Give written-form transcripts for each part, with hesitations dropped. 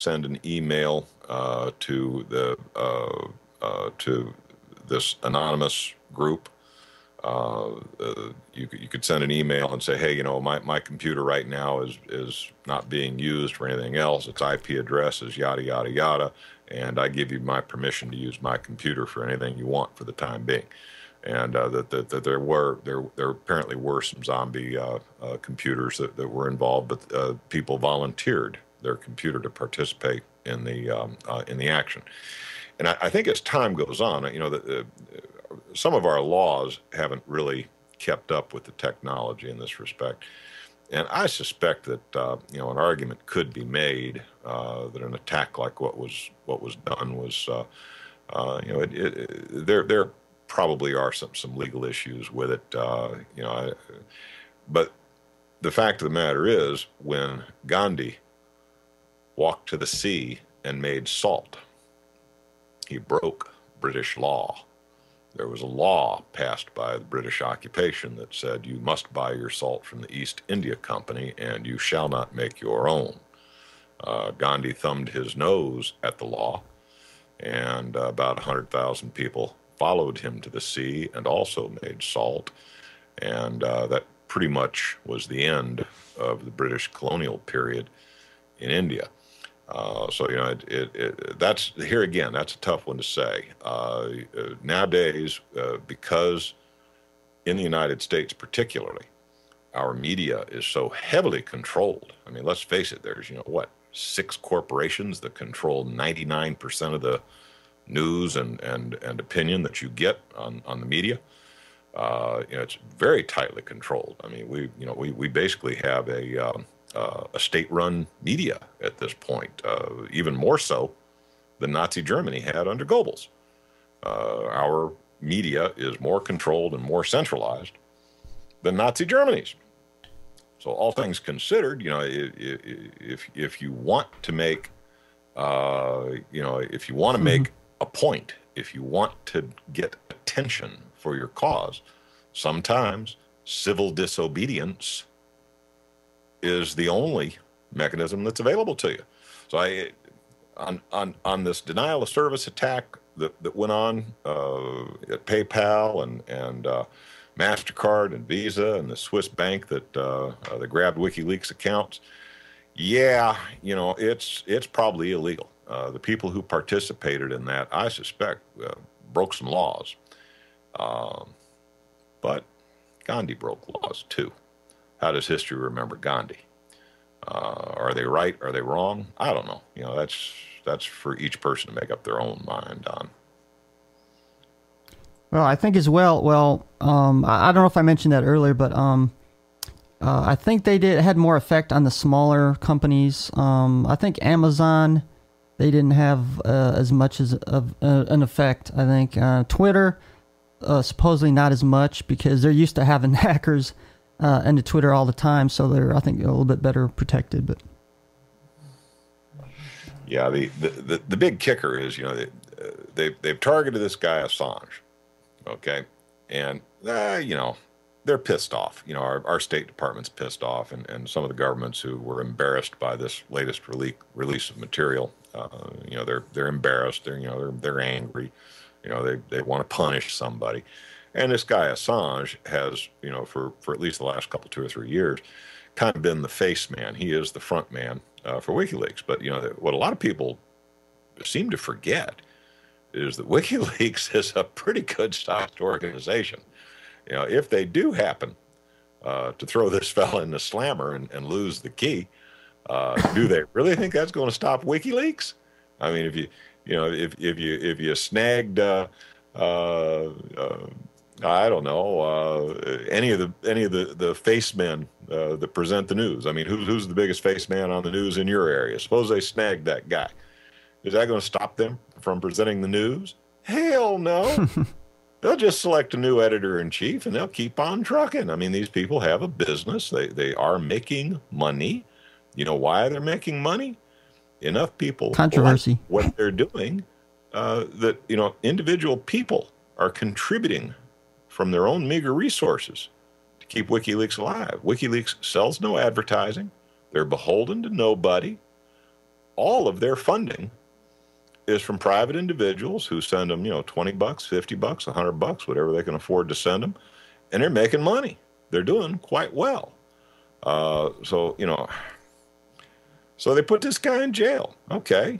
send an email to this anonymous group. You could send an email and say, hey, my computer right now is not being used for anything else. Its IP address is yada yada yada, and I give you my permission to use my computer for anything you want for the time being. And that there apparently were some zombie computers that were involved, but people volunteered their computer to participate in the action. And I think as time goes on, some of our laws haven't really kept up with the technology in this respect. And I suspect that an argument could be made that an attack like what was done was there probably are some legal issues with it, but the fact of the matter is, when Gandhi walked to the sea and made salt, he broke British law. There was a law passed by the British occupation that said you must buy your salt from the East India Company and you shall not make your own. Gandhi thumbed his nose at the law, and about 100,000 people followed him to the sea and also made salt. And that pretty much was the end of the British colonial period in India. So that's here again. That's a tough one to say. Nowadays, because in the United States particularly, our media is so heavily controlled. I mean, let's face it. There's 6 corporations that control 99% of the news and opinion that you get on the media. It's very tightly controlled. I mean, we basically have a state-run media at this point, even more so than Nazi Germany had under Goebbels. Our media is more controlled and more centralized than Nazi Germany's. So all things considered, if you want to make, if you want to make a point, if you want to get attention for your cause, sometimes civil disobedience is the only mechanism that's available to you. So on this denial of service attack that went on at PayPal and MasterCard and Visa and the Swiss bank that grabbed WikiLeaks accounts, it's probably illegal. The people who participated in that, I suspect, broke some laws. But Gandhi broke laws too. How does history remember Gandhi? Are they right? Are they wrong? I don't know. That's for each person to make up their own mind on. Well, I think as well. Well, I don't know if I mentioned that earlier, but I think they had more effect on the smaller companies. I think Amazon, they didn't have as much of an effect. I think Twitter, supposedly not as much because they're used to having hackers into Twitter all the time, so they're, I think, a little bit better protected. But yeah, the big kicker is they've targeted this guy Assange, okay, and they're pissed off. Our State Department's pissed off, and some of the governments who were embarrassed by this latest release of material, they're embarrassed. They're angry. They want to punish somebody. And this guy Assange has, for at least the last 2 or 3 years, kind of been the face man. He is the front man for WikiLeaks. But what a lot of people seem to forget is that WikiLeaks is a pretty good-sized organization. If they do happen to throw this fella in the slammer and lose the key, do they really think that's going to stop WikiLeaks? I mean, if you snagged I don't know, any of the face men that present the news. I mean, who's the biggest face man on the news in your area? Suppose they snagged that guy. Is that going to stop them from presenting the news? Hell no. They'll just select a new editor-in-chief and they'll keep on trucking. I mean, these people have a business. They are making money. You know why they're making money? Enough people controversy like what they're doing that individual people are contributing from their own meager resources to keep WikiLeaks alive. WikiLeaks sells no advertising. They're beholden to nobody. all of their funding is from private individuals who send them, $20, $50, $100, whatever they can afford to send them, and they're making money. They're doing quite well. So they put this guy in jail. Okay,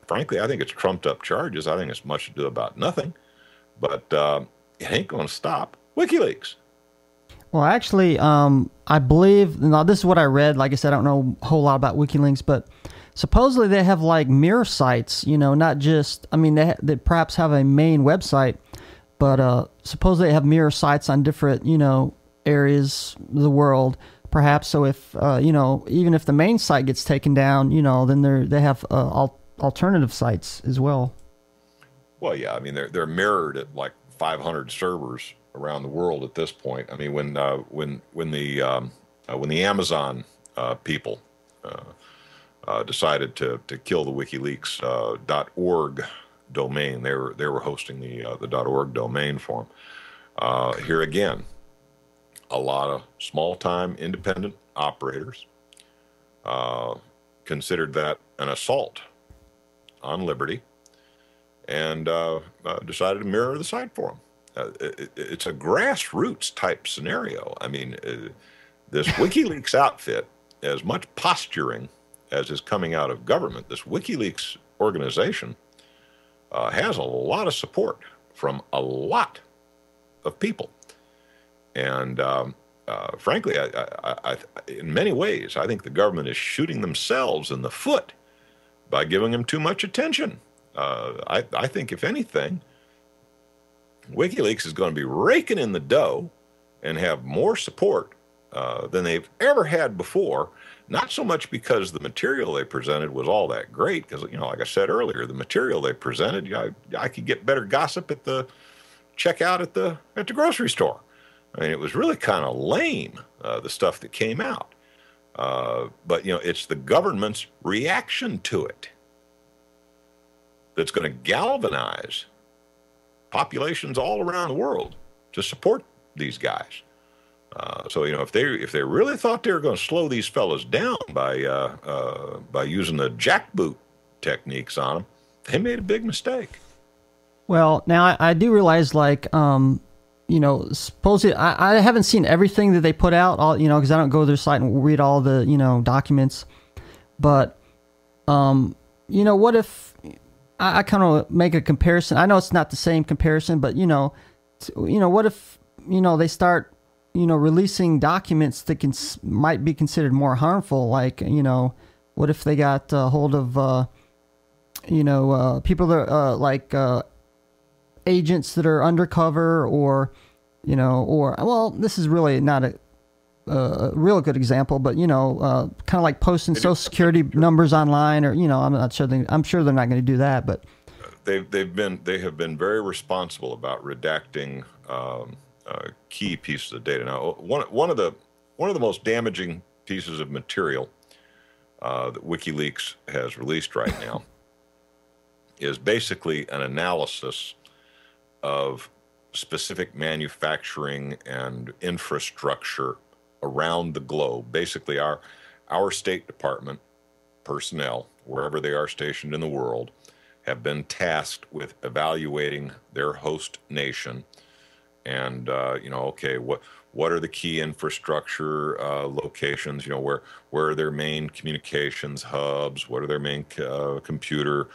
frankly, I think it's trumped up charges. I think it's much ado about nothing, but it ain't going to stop WikiLeaks. Well, actually, I believe, now this is what I read. Like I said, I don't know a whole lot about WikiLeaks, but supposedly they have like mirror sites, not just, I mean, they perhaps have a main website, but supposedly they have mirror sites on different, areas of the world, perhaps. So if, even if the main site gets taken down, then they have alternative sites as well. Well, yeah, I mean, they're mirrored at like 500 servers around the world at this point. I mean, when the Amazon people decided to kill the WikiLeaks .org domain, they were hosting the .org domain for them. Here again, a lot of small-time independent operators considered that an assault on liberty and decided to mirror the site for them. It's a grassroots type scenario. I mean, this WikiLeaks outfit, as much posturing as is coming out of government, this WikiLeaks organization has a lot of support from a lot of people. And frankly, I, in many ways, I think the government is shooting themselves in the foot by giving them too much attention. I think, if anything, WikiLeaks is going to be raking in the dough and have more support than they've ever had before. Not so much because the material they presented was all that great, because, like I said earlier, the material they presented, I could get better gossip at the checkout at the grocery store. I mean, it was really kind of lame, the stuff that came out. But, it's the government's reaction to it that's going to galvanize populations all around the world to support these guys. So if they really thought they were going to slow these fellas down by using the jackboot techniques on them, they made a big mistake. Well, now I do realize, like, supposedly I haven't seen everything that they put out, because I don't go to their site and read all the documents. But what if I kind of make a comparison? I know it's not the same comparison, but what if they start releasing documents that might be considered more harmful? Like, what if they got hold of people that are like agents that are undercover, or well, this is really not a real good example, but kind of like posting social security numbers online, or I'm sure they're not going to do that, but they have been very responsible about redacting key pieces of data. Now, one of the most damaging pieces of material that WikiLeaks has released right now is basically an analysis of specific manufacturing and infrastructure around the globe. Basically, our State Department personnel, wherever they are stationed in the world, have been tasked with evaluating their host nation and okay, what are the key infrastructure locations? Where are their main communications hubs? What are their main computer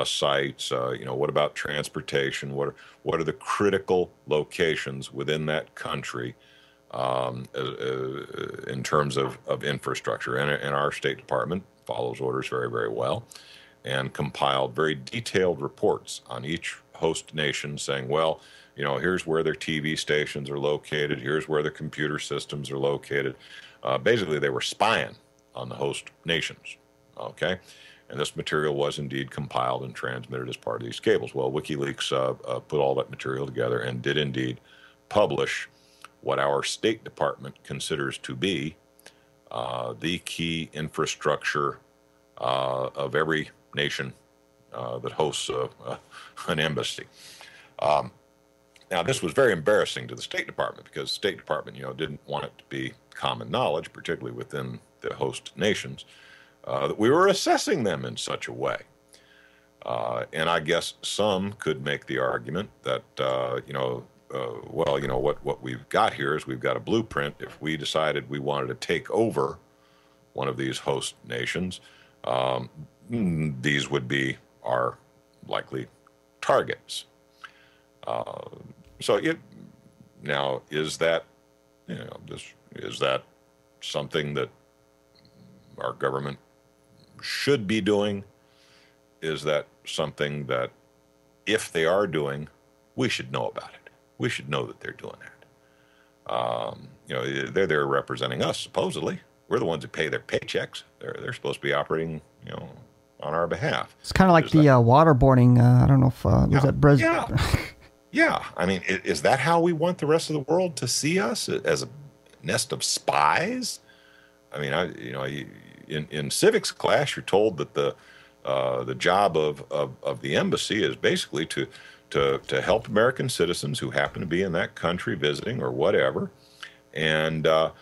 sites? What about transportation? What are the critical locations within that country in terms of infrastructure? And our State Department follows orders very, very well, and compiled very detailed reports on each host nation saying, well, here's where their TV stations are located. Here's where their computer systems are located. Basically, they were spying on the host nations, okay? And this material was indeed compiled and transmitted as part of these cables. Well, WikiLeaks put all that material together and did indeed publish what our State Department considers to be the key infrastructure of every nation that hosts an embassy. Now, this was very embarrassing to the State Department because the State Department, didn't want it to be common knowledge, particularly within the host nations, that we were assessing them in such a way. And I guess some could make the argument that, what we've got here is we've got a blueprint. If we decided we wanted to take over one of these host nations, these would be our likely targets. Now, is that, is that something that our government should be doing? Is that something that, if they are doing, we should know about it? We should know that they're doing that. They're there representing us, supposedly. We're the ones who pay their paychecks. They're supposed to be operating, on our behalf. It's kind of like waterboarding. I don't know if was that Brazil. Yeah. Yeah. I mean, is that how we want the rest of the world to see us, as a nest of spies? I mean, in civics class, you're told that the job of the embassy is basically to help American citizens who happen to be in that country visiting or whatever, and try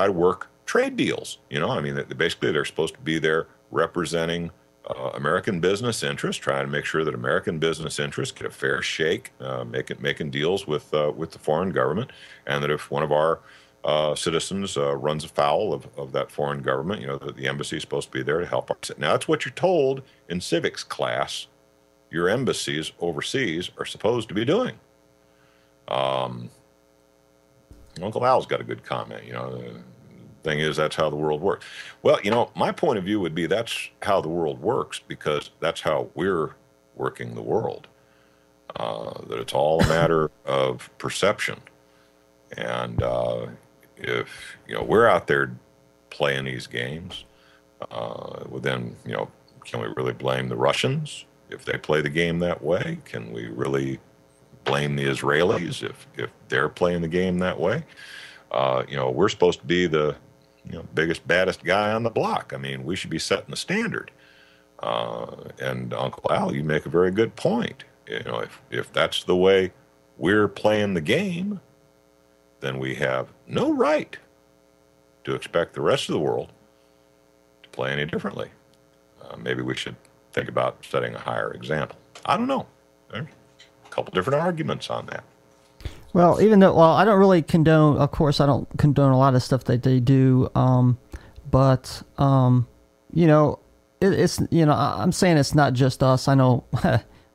to work trade deals. I mean, basically they're supposed to be there representing American business interests, trying to make sure that American business interests get a fair shake, making deals with the foreign government, and that if one of our citizens runs afoul of that foreign government, that the embassy is supposed to be there to help. Now, that's what you're told in civics class your embassies overseas are supposed to be doing. Uncle Al's got a good comment. The thing is, that's how the world works. Well, my point of view would be that's how the world works, because that's how we're working the world. That it's all a matter of perception. And if we're out there playing these games, well then can we really blame the Russians if they play the game that way? Can we really blame the Israelis if they're playing the game that way? We're supposed to be the biggest, baddest guy on the block. I mean, we should be setting the standard. And Uncle Al, you make a very good point. If that's the way we're playing the game, then we have no right to expect the rest of the world to play any differently. Maybe we should think about setting a higher example. I don't know. There's a couple different arguments on that. Well, even though, I don't really condone, of course, I don't condone a lot of stuff that they do, but, it's, I'm saying it's not just us. I know,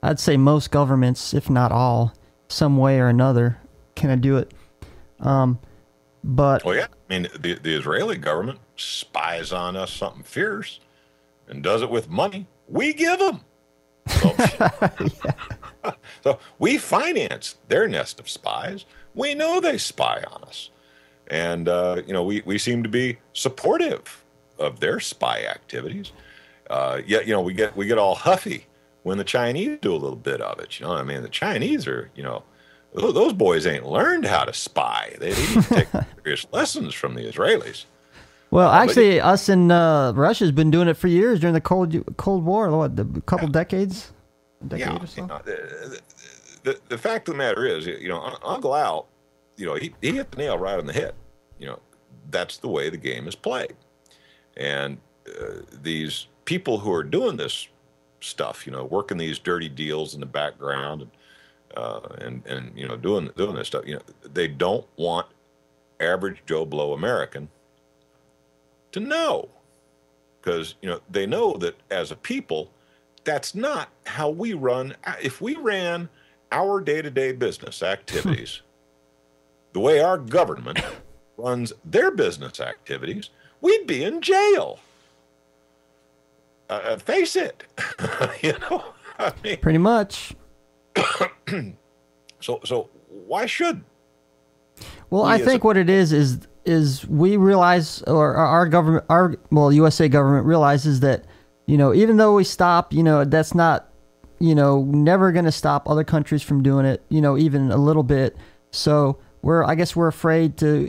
I'd say most governments, if not all, some way or another, can do it. But well, yeah, I mean, the Israeli government spies on us something fierce and does it with money we give them. So, so we finance their nest of spies. We know they spy on us, and we seem to be supportive of their spy activities. Yet we get all huffy when the Chinese do a little bit of it. I mean, the Chinese are those boys ain't learned how to spy. They need to take serious lessons from the Israelis. Well, actually, us and Russia's been doing it for years during the Cold War. What, a couple decades? Or so? The fact of the matter is, Uncle Al, he hit the nail right on the head. That's the way the game is played. And these people who are doing this stuff, working these dirty deals in the background and doing this stuff, they don't want average Joe Blow American to know, because they know that as a people, that's not how we run. If we ran our day-to-day business activities the way our government runs their business activities, we'd be in jail. Face it. I mean, pretty much. So why should? Well, I think what it is we realize, or our government, USA government realizes that, even though we stop, that's not, never going to stop other countries from doing it, even a little bit. So I guess we're afraid to,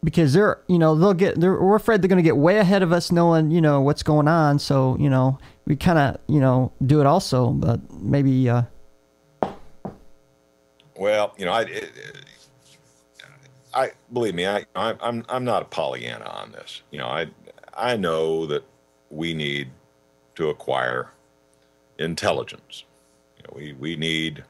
because we're afraid they're going to get way ahead of us knowing, what's going on. So, we kind of, do it also, but maybe, well, I believe me, I'm not a Pollyanna on this. I know that we need to acquire intelligence. We need